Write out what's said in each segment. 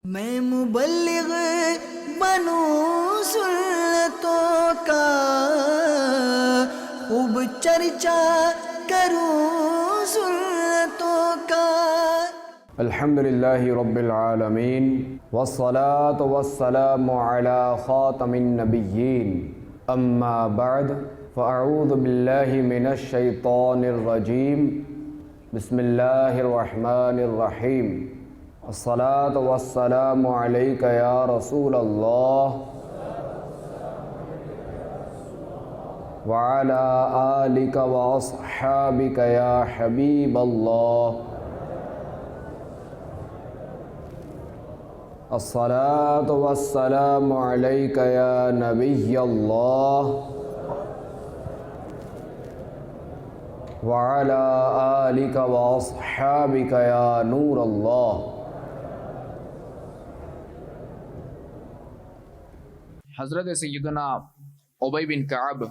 میں مبلغ بنوں سنتوں کا، خوب چرچا کروں سنتوں کا۔ الحمد للہ رب العالمین والصلاة والسلام علی خاتم النبیین، اما بعد فاعوذ باللہ من الشیطان الرجیم، بسم اللہ الرحمن الرحیم۔ الصلاة والسلام علیک یا رسول اللہ وعلی آلک واصحابک یا حبیب اللہ۔ الصلاة والسلام علیک یا نبی اللہ وعلی آلک واصحابک یا نور اللہ۔ حضرت سیدنا ابی بن کعب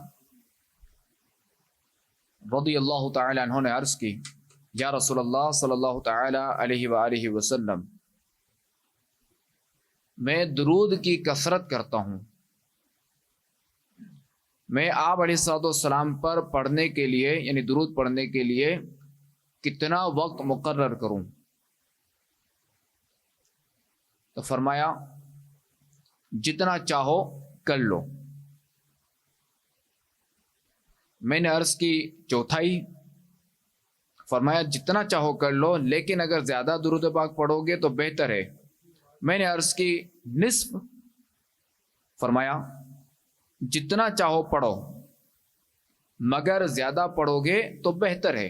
رضی اللہ تعالی عنہ نے عرض کی، یا رسول اللہ صلی اللہ تعالی علیہ وآلہ وسلم، میں درود کی کثرت کرتا ہوں، میں آپ علیہ الصلوۃ والسلام پر پڑھنے کے لیے یعنی درود پڑھنے کے لیے کتنا وقت مقرر کروں؟ تو فرمایا جتنا چاہو کر لو۔ میں نے عرض کی چوتھائی؟ فرمایا جتنا چاہو کر لو، لیکن اگر زیادہ درود پاک پڑھو گے تو بہتر ہے۔ میں نے عرض کی نصف؟ فرمایا جتنا چاہو پڑھو، مگر زیادہ پڑھو گے تو بہتر ہے۔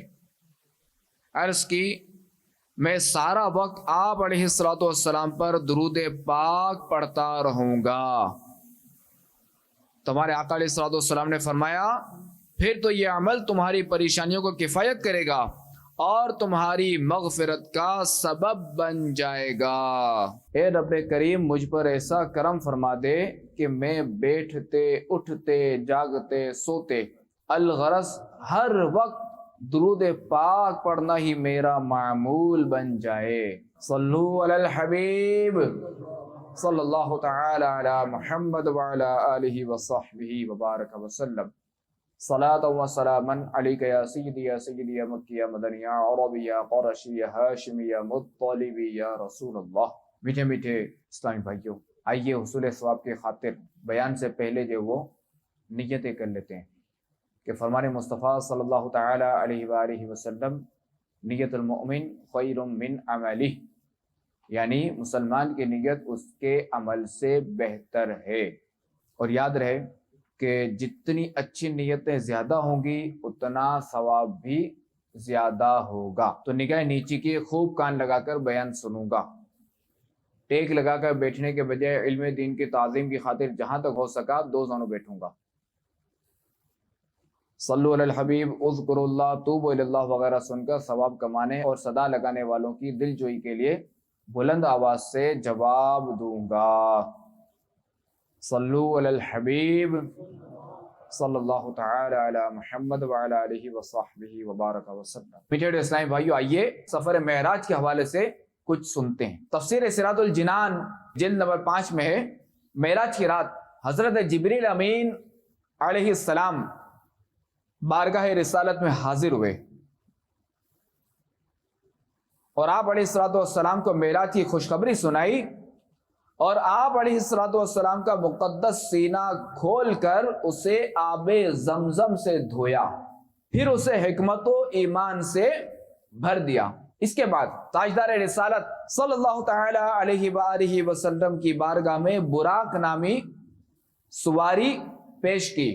عرض کی میں سارا وقت آپ علیہ الصلوۃ والسلام پر درود پاک پڑھتا رہوں گا۔ تمہارے آقا علیہ الصلوۃ والسلام نے فرمایا پھر تو یہ عمل تمہاری پریشانیوں کو کفایت کرے گا اور تمہاری مغفرت کا سبب بن جائے گا۔ اے رب کریم مجھ پر ایسا کرم فرما دے کہ میں بیٹھتے اٹھتے جاگتے سوتے الغرض ہر وقت درود پاک پڑھنا ہی میرا معمول بن جائے۔ صلو علی الحبیب صلی اللہ تعالی علی محمد وعلی آلہ وصحبہ وبارک وسلم۔ صلاۃ و سلاما علیک یا سیدی یا سیدی یا مکی یا مدنی یا عربی یا قرشی یا ہاشمی یا مطلبی یا رسول اللہ۔ میٹھے میٹھے اسلامی بھائیوں، آئیے حصول ثواب کی خاطر بیان سے پہلے جو وہ نیتیں کر لیتے ہیں کہ فرمان مصطفیٰ صلی اللہ تعالی علیہ وآلہ وسلم، نیت المؤمن خیر من عملہ، یعنی مسلمان کی نیت اس کے عمل سے بہتر ہے۔ اور یاد رہے کہ جتنی اچھی نیتیں زیادہ ہوں گی اتنا ثواب بھی زیادہ ہوگا۔ تو نگاہ نیچی کی خوب کان لگا کر بیان سنوں گا، ٹیک لگا کر بیٹھنے کے بجائے علم دین کی تعظیم کی خاطر جہاں تک ہو سکا دو زانوں بیٹھوں گا۔ صلو علی الحبیب، اذکروا اللہ، توبوا الی اللہ وغیرہ سن کر ثواب کمانے اور صدا لگانے والوں کی دل جوئی کے لیے بلند آواز سے جواب دوں گا۔ صلو علی الحبیب صلی اللہ تعالی علی محمد وعلی آلہ وصحبہ وبارک وسلم۔ میٹھے اسلامی بھائیو، آئیے سفر معراج کے حوالے سے کچھ سنتے ہیں۔ تفسیر صراط الجنان جلد نمبر 5 میں ہے، معراج کی رات حضرت جبریل امین علیہ السلام بارگاہ رسالت میں حاضر ہوئے اور آپ علیہ الصلوۃ والسلام کو معراج کی خوشخبری سنائی، اور آپ علیہ الصلوۃ والسلام کا مقدس سینہ کھول کر اسے آب زمزم سے دھویا، پھر اسے حکمت و ایمان سے بھر دیا۔ اس کے بعد تاجدار رسالت صلی اللہ تعالی علیہ وآلہ وسلم کی بارگاہ میں براق نامی سواری پیش کی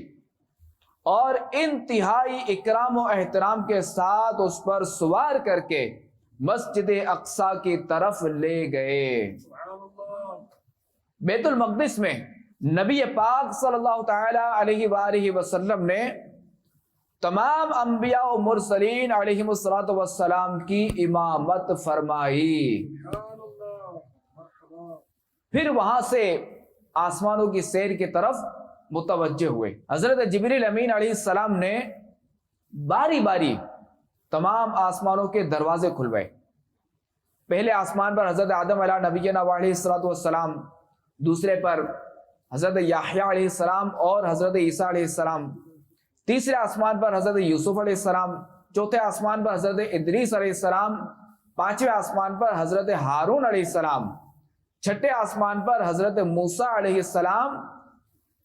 اور انتہائی اکرام و احترام کے ساتھ اس پر سوار کر کے مسجد اقصی کی طرف لے گئے۔ بیت المقدس میں نبی پاک صلی اللہ تعالی علیہ وآلہ وسلم نے تمام انبیاء و مرسلین علیہم الصلوۃ والسلام کی امامت فرمائی۔ پھر وہاں سے آسمانوں کی سیر کی طرف متوجہ ہوئے۔ حضرت جبریل امین علیہ السلام نے باری باری تمام آسمانوں کے دروازے کھلوائے پہلے آسمان پر حضرت آدم علیہ نبینا علیہ الصلوۃ والسلام، دوسرے پر حضرت یحییٰ علیہ السلام اور حضرت عیسیٰ علیہ السلام، تیسرے آسمان پر حضرت یوسف علیہ السلام، چوتھے آسمان پر حضرت ادریس علیہ السلام، پانچویں آسمان پر حضرت ہارون علیہ السلام، چھٹے آسمان پر حضرت موسیٰ علیہ السلام،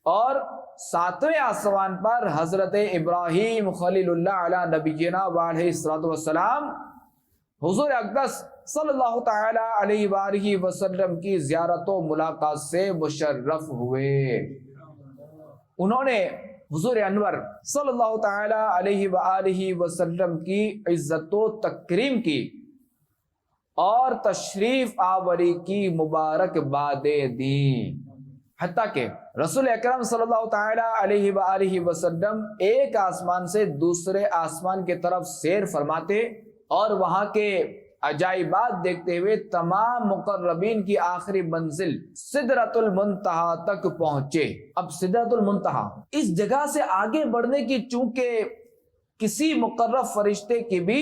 اور ساتویں آسمان پر حضرت ابراہیم خلیل اللہ علیہ نبینا علیہ الصلوۃ والسلام حضور اقدس صلی اللہ تعالی علیہ وآلہ وسلم کی زیارت و ملاقات سے مشرف ہوئے۔ انہوں نے حضور انور صلی اللہ تعالی علیہ وآلہ وسلم کی عزت و تکریم کی اور تشریف آوری کی مبارکبادیں دیں، حتیٰ کہ رسول اکرم صلی اللہ تعالی علیہ وآلہ وسلم ایک آسمان سے دوسرے آسمان کی طرف سیر فرماتے اور وہاں کے عجائبات دیکھتے ہوئے تمام مقربین کی آخری منزل سدرۃ المنتہا تک پہنچے۔ اب سدرۃ المنتہا اس جگہ سے آگے بڑھنے کی چونکہ کسی مقرب فرشتے کی بھی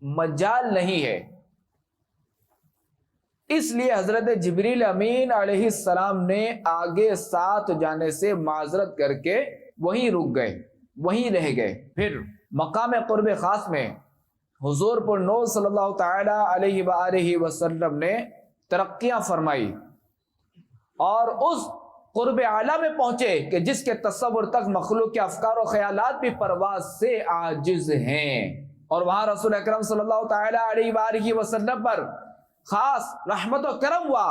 مجال نہیں ہے، اس لیے حضرت جبریل امین علیہ السلام نے آگے ساتھ جانے سے معذرت کر کے وہیں رک گئے، وہیں رہ گئے۔ پھر مقام قرب خاص میں حضور پر نور صلی اللہ تعالی علیہ وآلہ وسلم نے ترقیاں فرمائی اور اس قرب اعلیٰ میں پہنچے کہ جس کے تصور تک مخلوق کے افکار و خیالات بھی پرواز سے عاجز ہیں، اور وہاں رسول اکرم صلی اللہ تعالی علیہ وآلہ وسلم پر خاص رحمت و کرم ہوا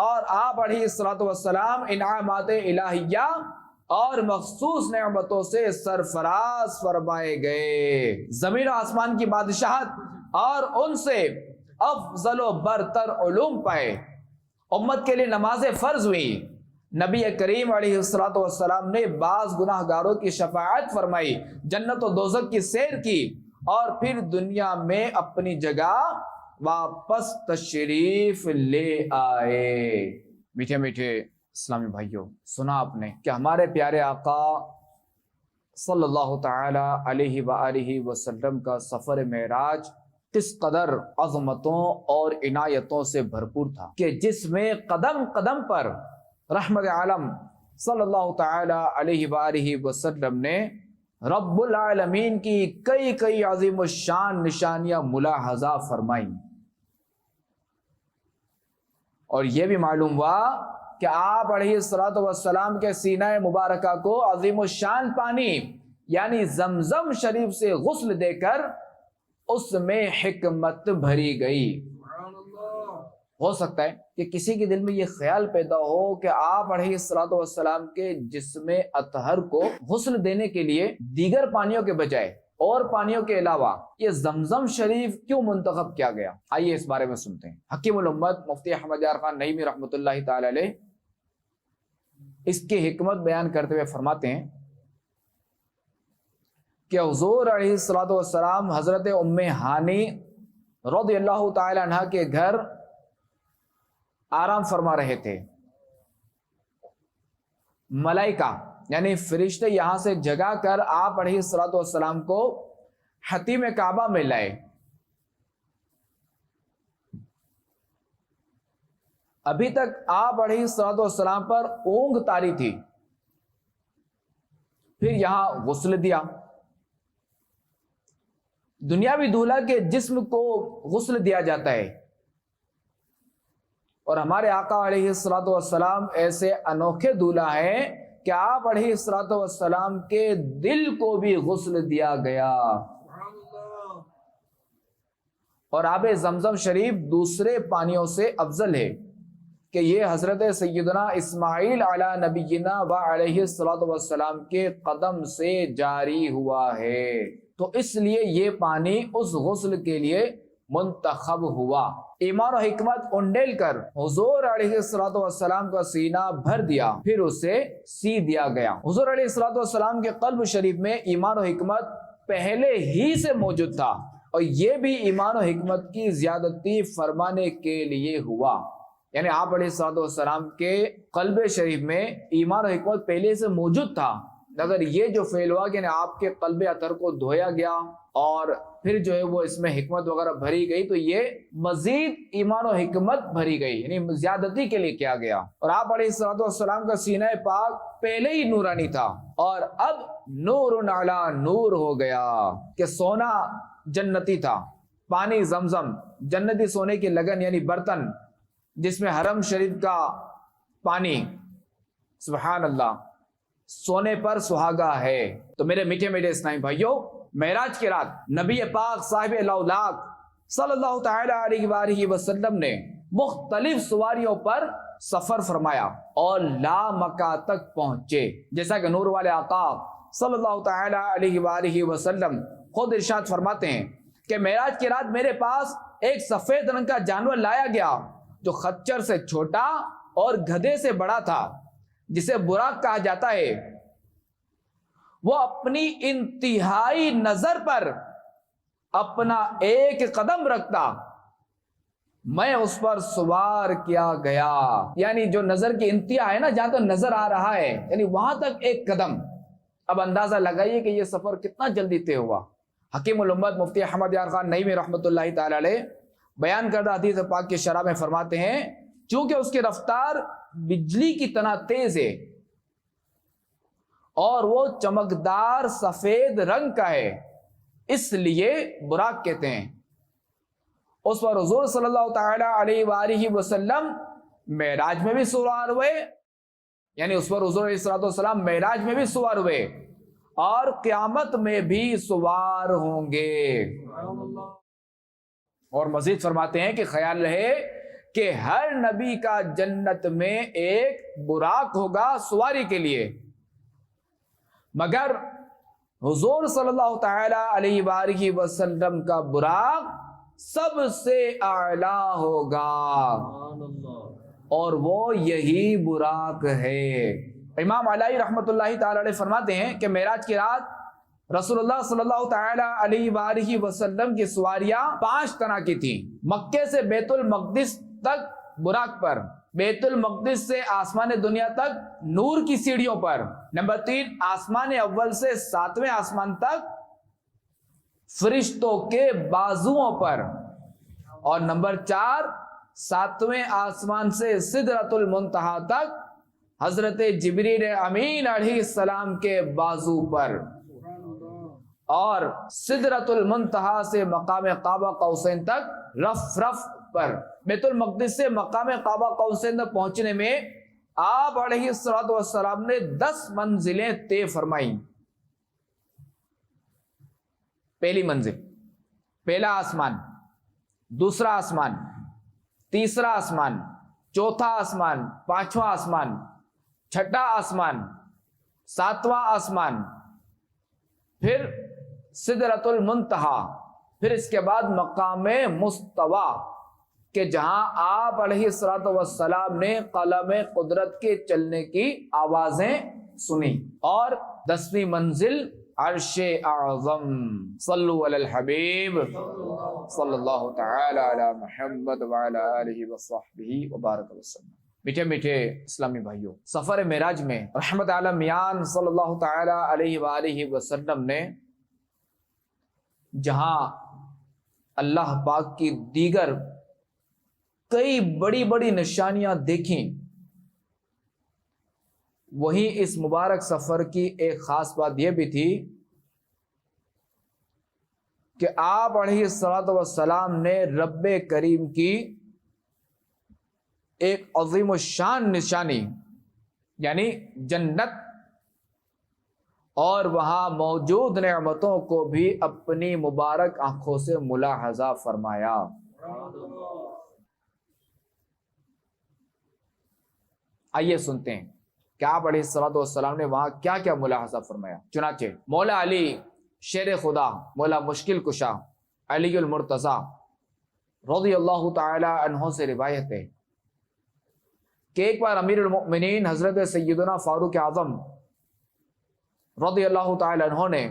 اور آپ علیہ الصلوۃ والسلام انعامات الہیہ اور مخصوص نعمتوں سے سرفراز فرمائے گئے۔ زمین و آسمان کی بادشاہت اور ان سے افضل و برتر علوم پائے، امت کے لیے نمازیں فرض ہوئی، نبی کریم علیہ الصلوۃ والسلام نے بعض گناہ گاروں کی شفاعت فرمائی، جنت و دوزخ کی سیر کی، اور پھر دنیا میں اپنی جگہ واپس تشریف لے آئے۔ میٹھے میٹھے اسلامی بھائیوں، سنا آپ نے کہ ہمارے پیارے آقا صلی اللہ تعالی علیہ وآلہ وسلم کا سفر معراج کس قدر عظمتوں اور عنایتوں سے بھرپور تھا کہ جس میں قدم قدم پر رحمت عالم صلی اللہ تعالی علیہ وآلہ وسلم نے رب العالمین کی کئی عظیم الشان نشانیاں ملاحظہ فرمائیں، اور یہ بھی معلوم ہوا کہ آپ علیہ الصلوۃ والسلام کے سینہ مبارکہ کو عظیم الشان پانی یعنی زمزم شریف سے غسل دے کر اس میں حکمت بھری گئی۔ ہو سکتا ہے کہ کسی کے دل میں یہ خیال پیدا ہو کہ آپ علیہ الصلوۃ والسلام کے جسم اطہر کو غسل دینے کے لیے دیگر پانیوں کے بجائے اور پانیوں کے علاوہ یہ زمزم شریف کیوں منتخب کیا گیا؟ آئیے اس بارے میں سنتے ہیں۔ حکیم الامت مفتی احمد یار خان نعیمی رحمۃ اللہ تعالی علیہ اس کی حکمت بیان کرتے ہوئے فرماتے ہیں کہ حضور علیہ الصلوۃ والسلام حضرت ام ہانی رضی اللہ تعالی عنہ کے گھر آرام فرما رہے تھے۔ ملائکہ یعنی فرشتے یہاں سے جگا کر آپ علیہ الصلوۃ والسلام کو حتیم کعبہ میں لائے۔ ابھی تک آپ علیہ الصلوۃ والسلام پر اونگ طاری تھی، پھر یہاں غسل دیا۔ دنیاوی دولہا کے جسم کو غسل دیا جاتا ہے، اور ہمارے آقا علیہ الصلوۃ والسلام ایسے انوکھے دولہا ہیں کہ آپ علیہ الصلوۃ والسلام کے دل کو بھی غسل دیا گیا، اور آب زمزم شریف دوسرے پانیوں سے افضل ہے کہ یہ حضرت سیدنا اسماعیل علی نبینا و علیہ الصلوۃ والسلام کے قدم سے جاری ہوا ہے، تو اس لیے یہ پانی اس غسل کے لیے منتخب ہوا۔ ایمان و حکمت انڈیل کر حضور علیہ الصلوۃ والسلام کا سینہ بھر دیا، پھر اسے سی دیا گیا۔ حضور علیہ الصلوۃ والسلام کے قلب شریف میں ایمان و حکمت پہلے ہی سے موجود تھا، اور یہ بھی ایمان و حکمت کی زیادتی فرمانے کے لیے ہوا، یعنی آپ علیہ الصلوۃ والسلام کے قلب شریف میں ایمان و حکمت پہلے سے موجود تھا، اگر یہ جو فعل ہوا کہ آپ کے قلب اطہر کو دھویا گیا اور پھر جو ہے وہ اس میں حکمت وغیرہ بھری گئی، تو یہ مزید ایمان و حکمت بھری گئی، یعنی زیادتی کے لیے کیا گیا۔ اور آپ علیہ الصلوۃ والسلام کا سینہ پاک پہلے ہی نورانی تھا، اور اب نور علی نور ہو گیا کہ سونا جنتی تھا، پانی زمزم جنتی سونے کی لگن یعنی برتن جس میں حرم شریف کا پانی، سبحان اللہ، سونے پر سہاگا ہے۔ تو میرے میٹھے میٹھے اسلامی بھائیوں، معراج کی رات نبی پاک صاحب الاولاق صلی اللہ تعالی علیہ وآلہ وسلم نے مختلف سواریوں پر سفر فرمایا اور لامکہ تک پہنچے، جیسا کہ نور والے آقا صلی اللہ تعالی علیہ وآلہ وسلم خود ارشاد فرماتے ہیں کہ معراج کی رات میرے پاس ایک سفید رنگ کا جانور لایا گیا جو خچر سے چھوٹا اور گدھے سے بڑا تھا، جسے براق کہا جاتا ہے۔ وہ اپنی انتہائی نظر پر اپنا ایک قدم رکھتا، میں اس پر سوار کیا گیا، یعنی جو نظر کی انتہا ہے نا، جہاں تک نظر آ رہا ہے، یعنی وہاں تک ایک قدم۔ اب اندازہ لگائیے کہ یہ سفر کتنا جلدی طے ہوا۔ حکیم الامت مفتی احمد یار خان نعیمی رحمۃ اللہ تعالی علیہ بیان کردہ حدیث پاک کی شرح میں فرماتے ہیں، چونکہ اس کی رفتار بجلی کی طرح تیز ہے اور وہ چمکدار سفید رنگ کا ہے، اس لیے براق کہتے ہیں۔ اس پر حضور صلی اللہ تعالی علیہ وآلہ وسلم معراج میں بھی سوار ہوئے، یعنی اس پر حضور علیہ السلام معراج میں بھی سوار ہوئے اور قیامت میں بھی سوار ہوں گے۔ اور مزید فرماتے ہیں کہ خیال رہے کہ ہر نبی کا جنت میں ایک براق ہوگا سواری کے لیے، مگر حضور صلی اللہ تعالی علیہ وآلہ وسلم کا براق سب سے اعلی ہوگا، اور وہ یہی براق ہے۔ امام علی رحمۃ اللہ تعالی علیہ فرماتے ہیں کہ معراج کی رات رسول اللہ صلی اللہ تعالی علیہ وآلہ وسلم کی سواریاں 5 طرح کی تھیں۔ مکے سے بیت المقدس تک براق پر، بیت المقدس سے آسمان دنیا تک نور کی سیڑھیوں پر، نمبر 3 آسمان اول سے 7ویں آسمان تک فرشتوں کے بازوؤں پر، اور نمبر 4 7ویں آسمان سے سدرۃ المنتہا تک حضرت جبریل امین علیہ السلام کے بازو پر، اور سدرۃ المنتہا سے مقام قاب قوسین تک رف پر۔ بیت المقدس سے مقام قاب قوسین تک پہنچنے میں آپ علیہ السلام نے 10 منزلیں طے فرمائیں۔ پہلی منزل، پہلا آسمان، دوسرا آسمان، تیسرا آسمان، چوتھا آسمان، 5واں آسمان، چھٹا آسمان، 7واں آسمان، پھر سدرۃ المنتہا، پھر اس کے بعد مقام مستوی کہ جہاں آپ علیہ السلام نے قلم قدرت کے چلنے کی آوازیں سنی، اور 10ویں منزل عرش اعظم۔ صلو علی الحبیب صلی اللہ تعالی علی محمد وعلی آلہ وصحبہ وبارک وسلم۔ میٹھے میٹھے اسلامی بھائیوں، سفر معراج میں رحمت عالمیان صلی اللہ تعالی علیہ وآلہ وسلم نے جہاں اللہ پاک کی دیگر کئی بڑی بڑی نشانیاں دیکھیں، وہیں اس مبارک سفر کی ایک خاص بات یہ بھی تھی کہ آپ علیہ السلام نے رب کریم کی ایک عظیم الشان نشانی یعنی جنت اور وہاں موجود نعمتوں کو بھی اپنی مبارک آنکھوں سے ملاحظہ فرمایا۔ آئیے سنتے ہیں کہ آپ علیہ السلام نے وہاں کیا کیا ملاحظہ فرمایا۔ چنانچہ مولا علی شیر خدا، مولا مشکل کشا علی المرتضی رضی اللہ تعالی عنہ سے روایت ہے کہ ایک بار امیر المؤمنین حضرت سیدنا فاروق اعظم رضی اللہ تعالی عنہ نے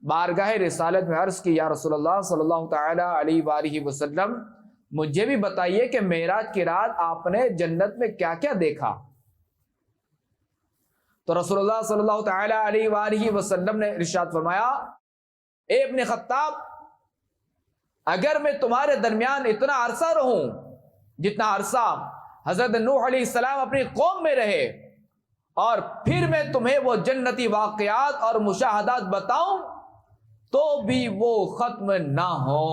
بارگاہ رسالت میں عرض کی، یا رسول اللہ صلی اللہ تعالی علیہ وآلہ وسلم، مجھے بھی بتائیے کہ معراج کی رات آپ نے جنت میں کیا کیا دیکھا؟ تو رسول اللہ صلی اللہ تعالی علیہ وآلہ وسلم نے ارشاد فرمایا، اے ابن خطاب، اگر میں تمہارے درمیان اتنا عرصہ رہوں جتنا عرصہ حضرت نوح علیہ السلام اپنی قوم میں رہے، اور پھر میں تمہیں وہ جنتی واقعات اور مشاہدات بتاؤں تو بھی وہ ختم نہ ہو۔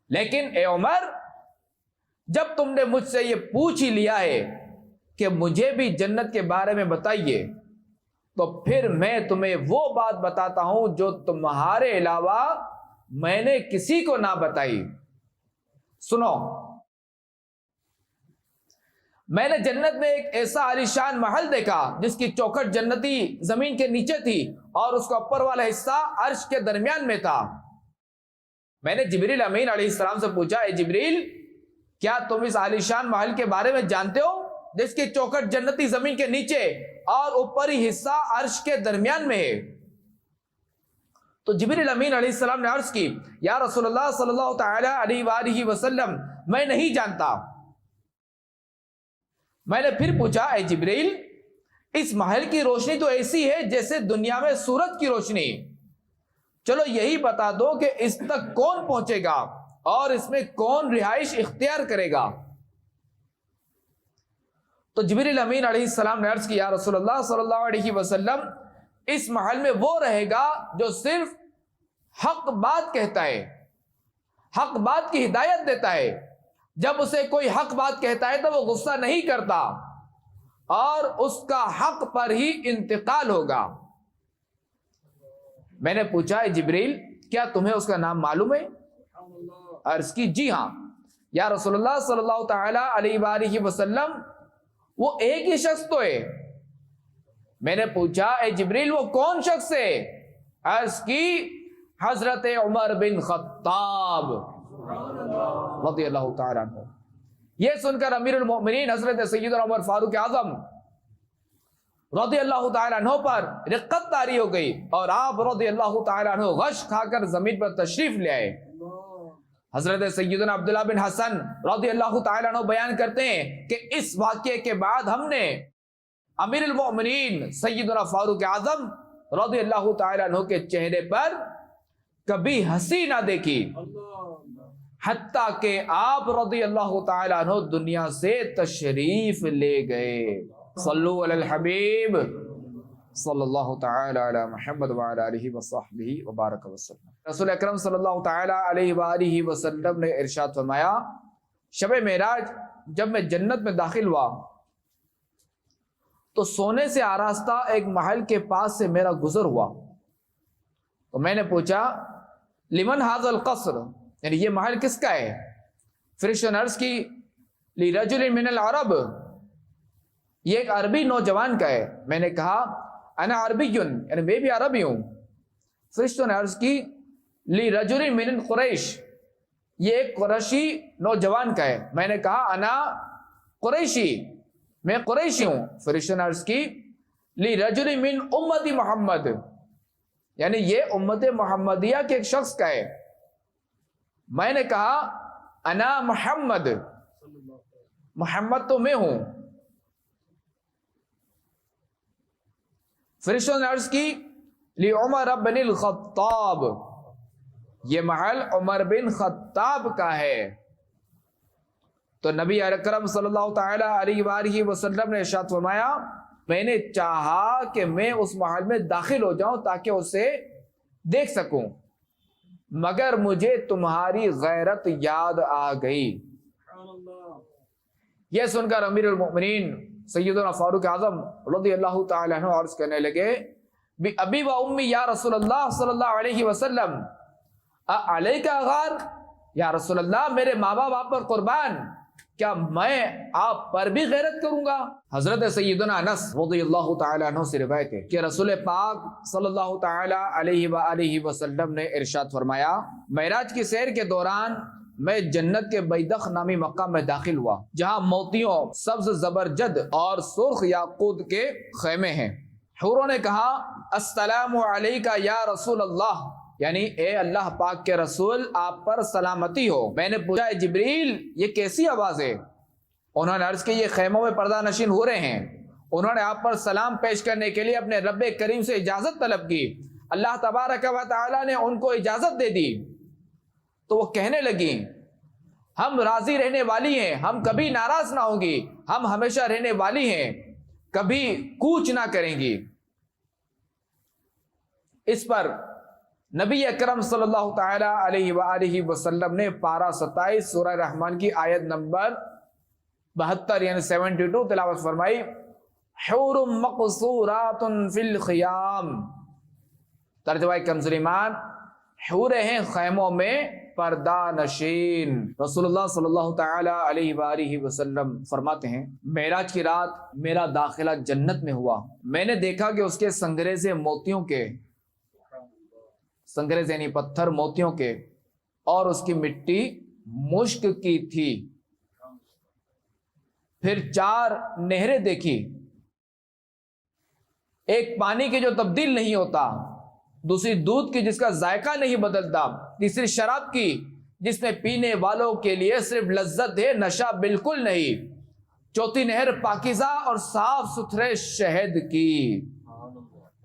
لیکن اے عمر، جب تم نے مجھ سے یہ پوچھ ہی لیا ہے کہ مجھے بھی جنت کے بارے میں بتائیے، تو پھر میں تمہیں وہ بات بتاتا ہوں جو تمہارے علاوہ میں نے کسی کو نہ بتائی۔ سنو، میں نے جنت میں ایک ایسا عالیشان محل دیکھا جس کی چوکھٹ جنتی زمین کے نیچے تھی اور اس کا اوپر والا حصہ عرش کے درمیان میں تھا۔ میں نے جبریل امین علیہ السلام سے پوچھا، اے جبریل، کیا تم اس عالیشان محل کے بارے میں جانتے ہو جس کی چوکھٹ جنتی زمین کے نیچے اور اوپری حصہ عرش کے درمیان میں ہے؟ تو جبریل امین علیہ السلام نے عرض کی، یا رسول اللہ صلی اللہ تعالی علیہ وآلہ وسلم، میں نہیں جانتا۔ میں نے پھر پوچھا، اے جبریل، اس محل کی روشنی تو ایسی ہے جیسے دنیا میں سورج کی روشنی، چلو یہی بتا دو کہ اس تک کون پہنچے گا اور اس میں کون رہائش اختیار کرے گا؟ تو جبریل امین علیہ السلام نے عرض کیا، یا رسول اللہ صلی اللہ علیہ وسلم، اس محل میں وہ رہے گا جو صرف حق بات کہتا ہے، حق بات کی ہدایت دیتا ہے۔ جب اسے کوئی حق بات کہتا ہے تو وہ غصہ نہیں کرتا اور اس کا حق پر ہی انتقال ہوگا۔ میں نے پوچھا، اے جبریل، کیا تمہیں اس کا نام معلوم ہے؟ عرض کی، جی ہاں یا رسول اللہ صلی اللہ تعالی علیہ وآلہ وسلم، وہ ایک ہی شخص تو ہے۔ میں نے پوچھا، اے جبریل، وہ کون شخص ہے؟ عرض کی، حضرت عمر بن خطاب رضی اللہ تعالیٰ عنہ۔ یہ سن کر امیر المؤمنین حضرت سیدنا عمر فاروق اعظم رضی اللہ تعالیٰ عنہ پر رقت طاری ہو گئی اور آپ رضی اللہ تعالیٰ عنہ غش کھا کر زمین پر تشریف لے آئے۔ حضرت سیدنا عبداللہ بن حسن رضی اللہ تعالیٰ عنہ بیان کرتے ہیں کہ اس واقعے کے بعد ہم نے امیر المؤمنین سیدنا فاروق اعظم رضی اللہ تعالیٰ عنہ کے چہرے پر کبھی ہنسی نہ دیکھی، حتیٰ کہ آپ رضی اللہ تعالیٰ عنہ دنیا سے تشریف لے گئے۔ صلو علی الحبیب صلی اللہ تعالی علی محمد وعلی آلہ وصحبہ وبارک وسلم۔ رسول اکرم صلی اللہ تعالی علیہ وآلہ وسلم نے ارشاد فرمایا، شب معراج جب میں جنت میں داخل ہوا تو سونے سے آراستہ ایک محل کے پاس سے میرا گزر ہوا، تو میں نے پوچھا، لمن ھذا القصر، یعنی یہ محل کس کا ہے؟ فرشتوں نے عرض کی، لرجل من العرب، یہ ایک عربی نوجوان کا ہے۔ میں نے کہا، انا عربی، یعنی میں بھی عربی ہوں۔ فرشتوں نے عرض کی، لرجل من قریش، یہ ایک قریشی نوجوان کا ہے۔ میں نے کہا، انا قریشی، میں قریشی ہوں۔ فرشتوں نے عرض کی، لرجل من امت محمد، یعنی یہ امت محمدیہ کے ایک شخص کا ہے۔ میں نے کہا، انا محمد، محمد تو میں ہوں۔ فرشتوں نے عرض کی، لعمر بن الخطاب، یہ محل عمر بن خطاب کا ہے۔ تو نبی اکرم صلی اللہ تعالی علیہ وآلہ وسلم نے ارشاد فرمایا، میں نے چاہا کہ میں اس محل میں داخل ہو جاؤں تاکہ اسے دیکھ سکوں، مگر مجھے تمہاری غیرت یاد آ گئی۔ یہ سن کر امیر المؤمنین سیدنا فاروق اعظم رضی اللہ تعالی عنہ عرض کرنے لگے، ابی و امی یا رسول اللہ صلی اللہ علیہ وسلم، علیک غار، یا رسول اللہ میرے ماں باپ آپ پر قربان، کیا میں آپ پر بھی غیرت کروں گا؟ حضرت سیدنا انس رضی اللہ تعالی عنہ سے روایت ہے کہ رسول پاک صلی اللہ تعالی علیہ وآلہ وسلم نے ارشاد فرمایا، معراج کی سیر کے دوران میں جنت کے بیدخ نامی مقام میں داخل ہوا، جہاں موتیوں، سبز زبرجد اور سرخ یاقوت کے خیمے ہیں۔ حوروں نے کہا، السلام علیکہ یا رسول اللہ، یعنی اے اللہ پاک کے رسول آپ پر سلامتی ہو۔ میں نے پوچھا، جبریل یہ کیسی آواز ہے؟ انہوں نے عرض کی، یہ خیموں میں پردہ نشین ہو رہے ہیں، انہوں نے آپ پر سلام پیش کرنے کے لیے اپنے رب کریم سے اجازت طلب کی۔ اللہ تبارک و تعالیٰ نے ان کو اجازت دے دی تو وہ کہنے لگی ہم راضی رہنے والی ہیں، ہم کبھی ناراض نہ ہوں گی، ہم ہمیشہ رہنے والی ہیں، کبھی کوچ نہ کریں گی۔ اس پر نبی اکرم صلی اللہ تعالی علیہ وآلہ وسلم نے پارہ 27 سورہ رحمان کی آیت نمبر 72 یعنی 72 تلاوت فرمائی، حور مقصورات فی الخیام، ترجمہ کنز ایمان، حوریں ہیں خیموں میں پردہ نشین۔ رسول اللہ صلی اللہ تعالی علیہ وآلہ وسلم فرماتے ہیں معراج کی رات میرا داخلہ جنت میں ہوا، میں نے دیکھا کہ اس کے سنگریزے موتیوں کے، سنگریز یعنی پتھر موتیوں کے، اور اس کی مٹی مشک کی تھی۔ پھر 4 نہریں دیکھی، ایک پانی کی جو تبدیل نہیں ہوتا، دوسری دودھ کی جس کا ذائقہ نہیں بدلتا، تیسری شراب کی جس میں پینے والوں کے لیے صرف لذت ہے، نشہ بالکل نہیں، چوتھی نہر پاکیزہ اور صاف ستھرے شہد کی،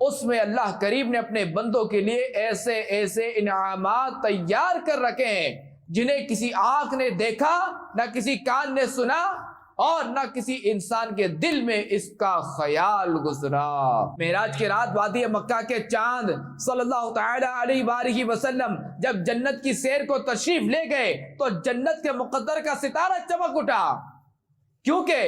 اس میں اللہ کریم نے اپنے بندوں کے لیے ایسے ایسے انعامات تیار کر رکھے ہیں جنہیں کسی آنکھ نے دیکھا، نہ کسی کان نے سنا، اور نہ کسی انسان کے دل میں اس کا خیال گزرا۔ معراج کی رات وادی مکہ کے چاند صلی اللہ تعالی علیہ وآلہ وسلم جب جنت کی سیر کو تشریف لے گئے تو جنت کے مقدر کا ستارہ چمک اٹھا، کیونکہ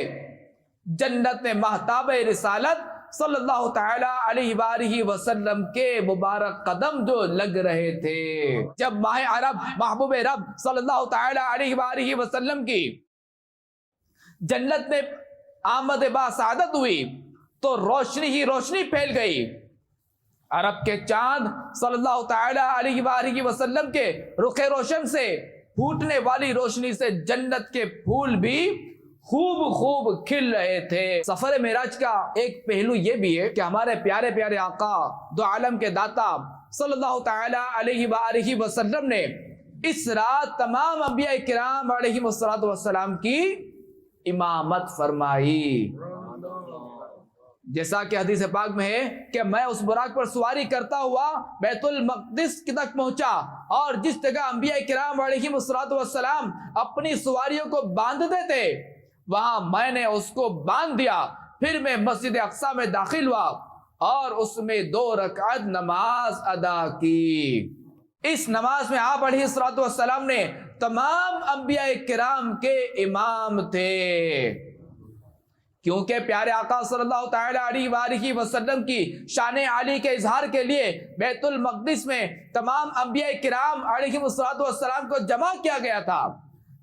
جنت میں مہتاب رسالت صلی اللہ تعالی علیہ وآلہ وسلم کے مبارک قدم جو لگ رہے تھے۔ جب ماہ عرب محبوب رب صلی اللہ تعالی علیہ وآلہ وسلم کی جنت میں آمد با سعادت ہوئی تو روشنی ہی روشنی پھیل گئی۔ عرب کے چاند صلی اللہ تعالی علیہ وآلہ وسلم کے رخ روشن سے پھوٹنے والی روشنی سے جنت کے پھول بھی خوب کھل رہے تھے۔ سفر معراج کا ایک پہلو یہ بھی ہے کہ ہمارے پیارے پیارے آقا دو عالم کے داتا صلی اللہ تعالی علیہ وآلہ وسلم نے اس رات تمام انبیاء کرام علیہ السلام کی امامت فرمائی، جیسا کہ حدیث پاک میں ہے کہ میں اس براق پر سواری کرتا ہوا بیت المقدس تک پہنچا، اور جس جگہ انبیاء کرام علیہ السلام اپنی سواریوں کو باندھتے تھے وہاں میں نے اس کو باندھ دیا۔ پھر میں مسجد اقصی میں داخل ہوا اور اس میں 2 رکعت نماز ادا کی۔ اس نماز میں آپ علیہ السلام نے تمام انبیاء کرام کے امام تھے، کیونکہ پیارے آقا صلی اللہ تعالی علیہ وآلہ وسلم کی شان عالی کے اظہار کے لیے بیت المقدس میں تمام انبیاء کرام علیہ السلام کو جمع کیا گیا تھا۔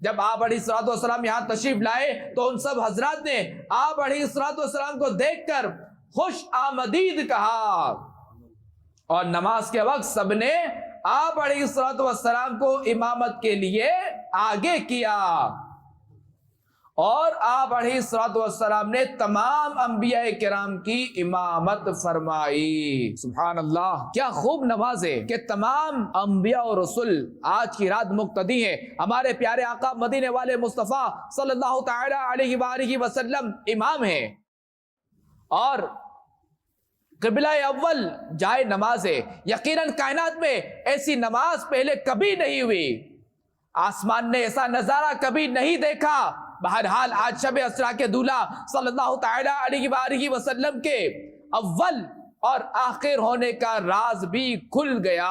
جب آپ علیہ السلام یہاں تشریف لائے تو ان سب حضرات نے آپ علیہ السلام کو دیکھ کر خوش آمدید کہا، اور نماز کے وقت سب نے آپ علیہ السلام کو امامت کے لیے آگے کیا، اور آپ علیہ السلام نے تمام انبیاء کرام کی امامت فرمائی۔ سبحان اللہ، کیا خوب نماز ہے کہ تمام انبیاء اور رسول آج کی رات مقتدی ہیں، ہمارے پیارے آقا مدینے والے مصطفیٰ صلی اللہ تعالی علیہ وآلہ وسلم امام ہیں، اور قبلہ اول جائے نماز ہے۔ یقیناً کائنات میں ایسی نماز پہلے کبھی نہیں ہوئی، آسمان نے ایسا نظارہ کبھی نہیں دیکھا۔ بہرحال آج شب اسرا کے دولہ صلی اللہ تعالی علیہ وآلہ وسلم کے اول اور آخر ہونے کا راز بھی کھل گیا،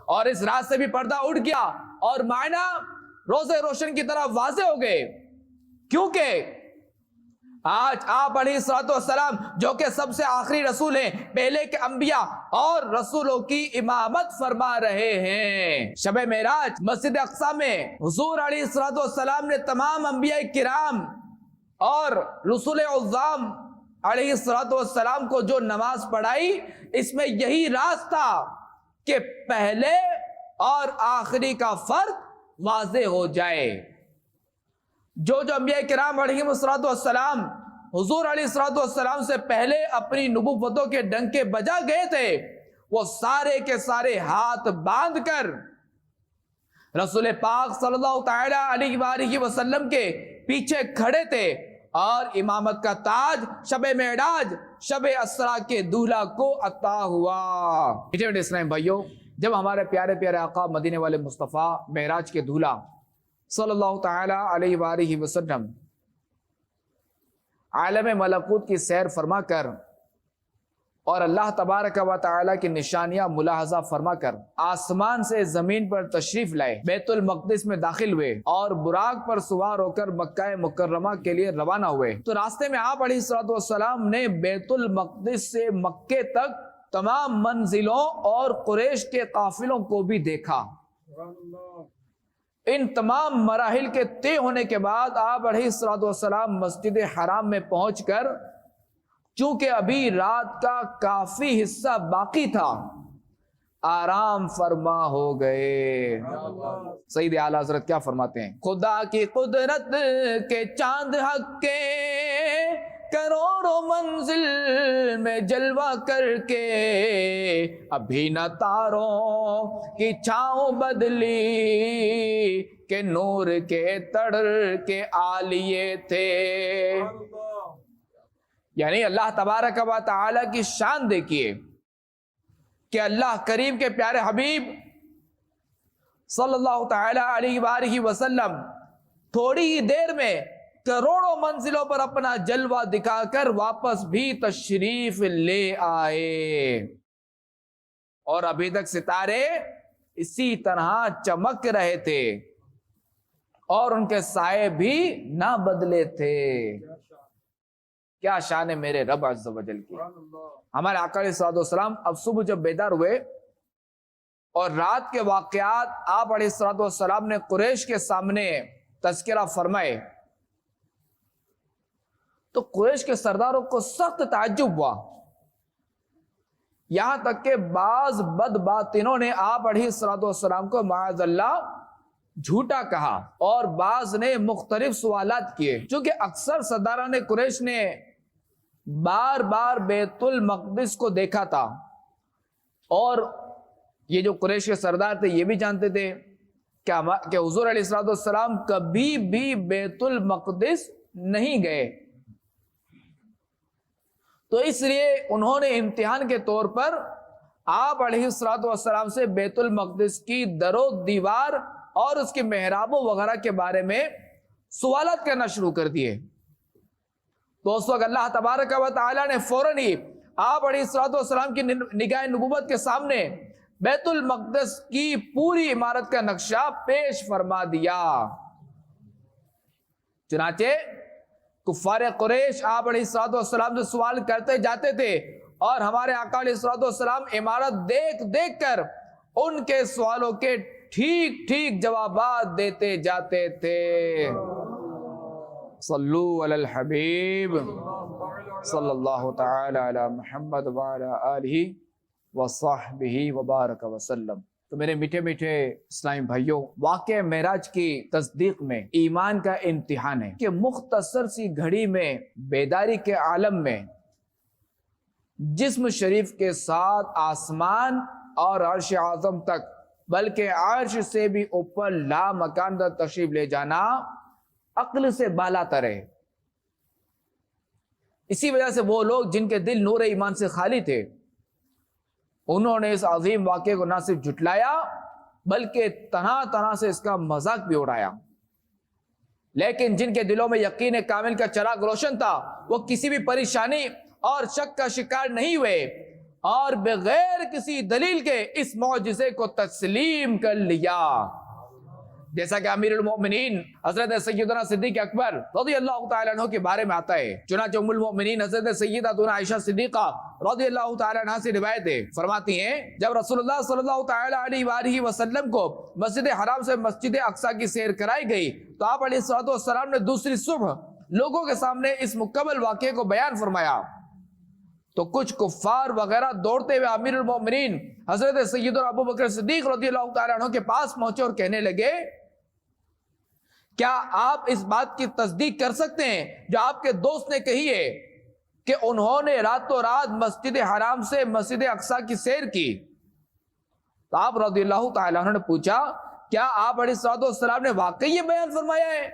اور اس راز سے بھی پردہ اٹھ گیا، اور معنی روزے روشن کی طرح واضح ہو گئے، کیونکہ آج آپ علیہ السلام جو کہ سب سے آخری رسول ہیں، پہلے کے انبیاء اور رسولوں کی امامت فرما رہے ہیں۔ شب معراج مسجد اقصی میں حضور علیہ السلام نے تمام انبیاء کرام اور رسول اعظم علیہ السلام کو جو نماز پڑھائی، اس میں یہی راز تھا کہ پہلے اور آخری کا فرق واضح ہو جائے۔ جو انبیاء کرام علیہ السلام حضور علیہ السلام سے پہلے اپنی نبوتوں کے ڈنکے بجا گئے تھے، وہ سارے کے سارے ہاتھ باندھ کر رسول پاک صلی اللہ تعالی علیہ وآلہ وسلم کے پیچھے کھڑے تھے، اور امامت کا تاج شب معراج شب اسرا کے دولہا کو عطا ہوا۔ میٹھے میٹھے اسلام بھائیوں، جب ہمارے پیارے پیارے آقا مدینے والے مصطفیٰ معراج کے دولہا صلی اللہ تعالی علیہ وآلہ وسلم عالم ملکوت کی سیر فرما کر اور اللہ تبارک و تعالی کی نشانیاں ملاحظہ فرما کر آسمان سے زمین پر تشریف لائے، بیت المقدس میں داخل ہوئے اور براق پر سوار ہو کر مکہ مکرمہ کے لیے روانہ ہوئے، تو راستے میں آپ علیہ الصلوۃ والسلام نے بیت المقدس سے مکے تک تمام منزلوں اور قریش کے قافلوں کو بھی دیکھا۔ ان تمام مراحل کے طے ہونے کے بعد آپ علیہ الصلوۃ والسلام مسجد حرام میں پہنچ کر چونکہ ابھی رات کا کافی حصہ باقی تھا، آرام فرما ہو گئے۔ سید اعلیٰ حضرت کیا فرماتے ہیں؟ خدا کی قدرت کے چاند حق کے کروڑوں منزل میں جلوہ کر کے، ابھی نہ تاروں کی چھاؤں بدلی کہ نور کے تڑ کے عالیے تھے۔ یعنی اللہ تبارک و تعالی کی شان دیکھیے کہ اللہ کریم کے پیارے حبیب صلی اللہ تعالی علیہ وآلہ وسلم تھوڑی ہی دیر میں کروڑوں منزلوں پر اپنا جلوہ دکھا کر واپس بھی تشریف لے آئے، اور ابھی تک ستارے اسی طرح چمک رہے تھے اور ان کے سائے بھی نہ بدلے تھے۔ کیا شان ہے میرے رب عز و جل کی۔ ہمارے آقا علیہ الصلوۃ والسلام اب صبح جب بیدار ہوئے اور رات کے واقعات آپ علیہ الصلوۃ والسلام نے قریش کے سامنے تذکرہ فرمائے تو قریش کے سرداروں کو سخت تعجب ہوا، یہاں تک کہ بعض بد باطنوں نے آپ علیہ الصلوۃ والسلام کو معاذ اللہ جھوٹا کہا، اور بعض نے مختلف سوالات کیے، چونکہ اکثر سرداران قریش نے بار بار بیت المقدس کو دیکھا تھا، اور یہ جو قریش کے سردار تھے یہ بھی جانتے تھے کہ حضور علیہ الصلوۃ والسلام کبھی بھی بیت المقدس نہیں گئے، تو اس لیے انہوں نے امتحان کے طور پر آپ علیہ الصلوۃ والسلام سے بیت المقدس کی در و دیوار اور اس کے محرابوں وغیرہ کے بارے میں سوالات کرنا شروع کر دیے۔ تو اس وقت اللہ تبارک و تعالی نے فوراً ہی آپ علیہ الصلوۃ والسلام کی نگاہ نبوت کے سامنے بیت المقدس کی پوری عمارت کا نقشہ پیش فرما دیا۔ چنانچہ کفار قریش آپ علیہ الصلوۃ والسلام سے سوال کرتے جاتے تھے، اور ہمارے آقا علیہ الصلوۃ والسلام عمارت دیکھ دیکھ کر ان کے سوالوں کے ٹھیک ٹھیک جوابات دیتے جاتے تھے۔ صلو علی الحبیب صلی اللہ تعالی علی محمد وعلی آلہ وصحبہ وبارک وسلم۔ تو میرے میٹھے میٹھے اسلامی بھائیوں، واقعہ معراج کی تصدیق میں ایمان کا امتحان ہے کہ مختصر سی گھڑی میں بیداری کے عالم میں جسم شریف کے ساتھ آسمان اور عرش اعظم تک، بلکہ عرش سے بھی اوپر لا مکان تک تشریف لے جانا عقل سے بالا تر ہے۔ اسی وجہ سے وہ لوگ جن کے دل نور ایمان سے خالی تھے، انہوں نے اس عظیم واقعے کو نہ صرف جھٹلایا بلکہ طرح طرح سے اس کا مذاق بھی اڑایا، لیکن جن کے دلوں میں یقین کامل کا چراغ روشن تھا وہ کسی بھی پریشانی اور شک کا شکار نہیں ہوئے، اور بغیر کسی دلیل کے اس معجزے کو تسلیم کر لیا۔ جیسا کہ امیر المؤمنین حضرت سیدنا صدیق اکبر رضی اللہ تعالیٰ عنہ کے بارے میں آتا ہے، چنانچہ ام المؤمنین حضرت سیدہ عائشہ صدیقہ رضی اللہ تعالیٰ عنہ سے روایت ہے، فرماتی ہیں جب رسول اللہ صلی اللہ تعالیٰ علیہ وآلہ وسلم کو مسجد حرام سے مسجد اقصی کی سیر کرائی گئی تو آپ علیہ الصلوۃ والسلام نے دوسری صبح لوگوں کے سامنے اس مکمل واقعے کو بیان فرمایا، تو کچھ کفار وغیرہ دوڑتے ہوئے امیر المؤمنین حضرت سیدنا ابو بکر صدیق رضی اللہ تعالیٰ عنہ کے پاس پہنچے اور کہنے لگے، کیا آپ اس بات کی تصدیق کر سکتے ہیں جو آپ کے دوست نے کہی ہے کہ انہوں نے راتوں رات مسجد حرام سے مسجد اقصی کی سیر کی؟ تو آپ رضی اللہ تعالیٰ عنہ نے پوچھا، کیا آپ علیہ الصلوۃ والسلام نے واقعی یہ بیان فرمایا ہے؟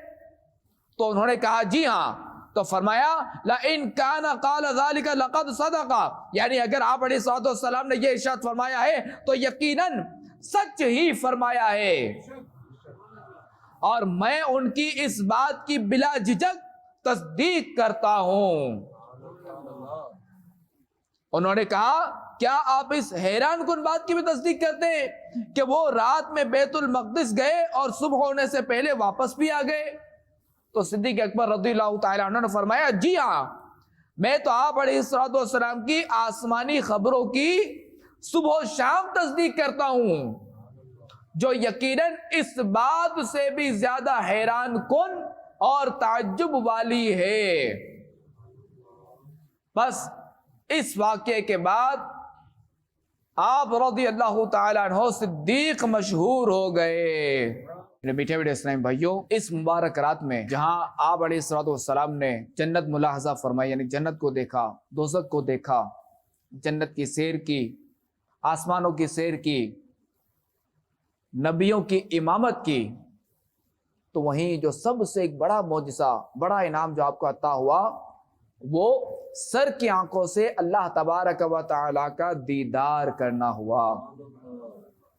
تو انہوں نے کہا جی ہاں، تو فرمایا لَإِن كَانَ قَالَ ذَلِكَ لَقَدْ صَدَقَ، یعنی اگر آپ علیہ الصلوۃ والسلام نے یہ ارشاد فرمایا ہے تو یقیناً سچ ہی فرمایا ہے، اور میں ان کی اس بات کی بلا جھجک تصدیق کرتا ہوں۔ انہوں نے کہا کیا آپ اس حیران کن بات کی بھی تصدیق کرتے ہیں کہ وہ رات میں بیت المقدس گئے اور صبح ہونے سے پہلے واپس بھی آ گئے؟ تو صدیق اکبر رضی اللہ تعالیٰ عنہ نے فرمایا جی ہاں، میں تو آپ علیہ الصلوۃ والسلام کی آسمانی خبروں کی صبح و شام تصدیق کرتا ہوں، جو یقیناً اس بات سے بھی زیادہ حیران کن اور تعجب والی ہے۔ بس اس واقعے کے بعد آپ رضی اللہ تعالیٰ عنہ صدیق مشہور ہو گئے۔ میرے میٹھے میٹھے اسلام بھائیوں، اس مبارک رات میں جہاں آپ علیہ الصلوۃ والسلام نے جنت ملاحظہ فرمائی، یعنی جنت کو دیکھا، دوزخ کو دیکھا، جنت کی سیر کی، آسمانوں کی سیر کی، نبیوں کی امامت کی، تو وہیں جو سب سے ایک بڑا معجزہ، بڑا انعام جو آپ کو عطا ہوا، وہ سر کی آنکھوں سے اللہ تبارک و تعالی کا دیدار کرنا ہوا۔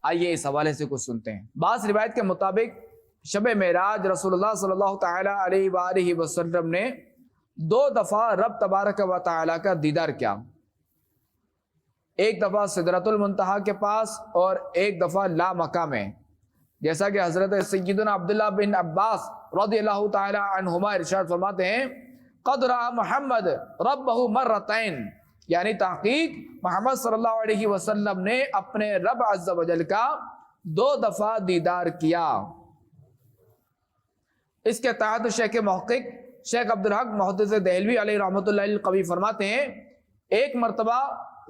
آئیے اس حوالے سے کچھ سنتے ہیں۔ بعض روایت کے مطابق شب معراج رسول اللہ صلی اللہ تعالی علیہ وآلہ وسلم نے 2 دفعہ رب تبارک و تعالی کا دیدار کیا، ایک دفعہ سدرۃ المنتہا کے پاس اور ایک دفعہ لامکہ میں، جیسا کہ حضرت سیدنا عبداللہ بن عباس رضی اللہ تعالی عنہما ارشاد فرماتے ہیں قد رأى محمد ربہ مرتين، یعنی تحقیق محمد صلی اللہ علیہ وسلم نے اپنے رب عز و جل کا 2 دفعہ دیدار کیا۔ اس کے تحت شیخ محقق شیخ عبدالحق محدث دہلوی علیہ رحمۃ اللہ القوی فرماتے ہیں ایک مرتبہ